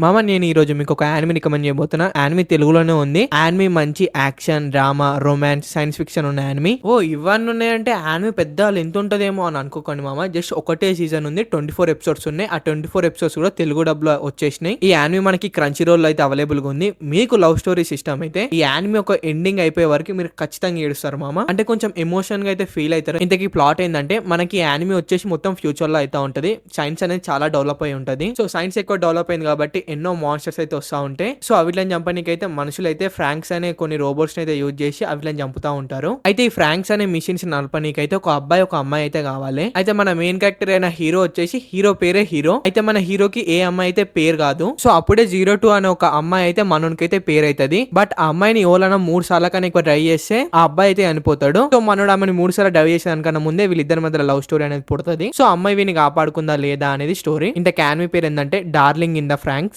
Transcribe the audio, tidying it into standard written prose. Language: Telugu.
మామ నేను ఈ రోజు మీకు ఒక యానిమీ రికమెండ్ చేయబోతున్నా. యానిమీ తెలుగులోనే ఉంది. యానిమీ మంచి action, drama, romance, science fiction ఉన్న యానిమీ. ఇవన్నీ ఉన్నాయంటే యానిమీ పెద్ద ఎంత ఉంటదేమో అని అనుకోకండి మామ. జస్ట్ ఒకటే సీజన్ ఉంది, 24 ఎపిసోడ్స్ ఉన్నాయి. ఆ 24 ఎపిసోడ్స్ కూడా తెలుగు డబ్ లో వచ్చేసినాయి. ఈ యానిమీ మనకి క్రంచీ రోల్ అయితే అవైలబుల్ గా ఉంది. మీకు లవ్ స్టోరీ సిస్టమ్ అయితే ఈ యానిమీ ఒక ఎండింగ్ అయిపోయే వరకు మీరు ఖచ్చితంగా ఏడుస్తారు మామ. అంటే కొంచెం ఎమోషన్ గా అయితే ఫీల్ అవుతారు. ఇంతకీ ప్లాట్ ఏంటంటే మనకి యానిమీ వచ్చేసి మొత్తం ఫ్యూచర్ లో అయితే ఉంటది. సైన్స్ అనేది చాలా డెవలప్ అయి ఉంటది. సో సైన్స్ ఎక్కువ డెవలప్ అయింది కాబట్టి ఎన్నో మాన్స్టర్స్ అయితే వస్తా ఉంటాయి. సో అవిట్లని చంపడానికి అయితే మనుషులు అయితే ఫ్రాంక్స్ అనే కొన్ని రోబోట్స్ అయితే యూజ్ చేసి అవిట్లని చంపుతా ఉంటారు. అయితే ఈ ఫ్రాంక్స్ అనే మిషన్స్ నడపనీకి అయితే ఒక అబ్బాయి ఒక అమ్మాయి అయితే కావాలి. అయితే మన మెయిన్ క్యారెక్టర్ అయిన హీరో వచ్చేసి హీరో పేరే హీరో. అయితే మన హీరోకి ఏ అమ్మాయి అయితే పేరు కాదు. సో అప్పుడే 02 అనే ఒక అమ్మాయి అయితే మనోనికి అయితే పేరు అవుతుంది. బట్ ఆ అమ్మాయిని ఓలన 3 సార్ల కన్నా ఎక్కువ ట్రై చేస్తే ఆ అబ్బాయి అయితే చనిపోతాడు. సో మనోడు ఆమెను 3 సార్లు ట్రై చేసేదానికన్నా ముందే వీళ్ళిద్దరి మధ్య లవ్ స్టోరీ అనేది పుడుతుంది. సో అమ్మాయి వీని కాపాడుకుందా లేదా అనేది స్టోరీ. ఇంత యానిమీ పేరు ఏంటంటే డార్లింగ్ ఇన్ ద ఫ్రాంక్స్.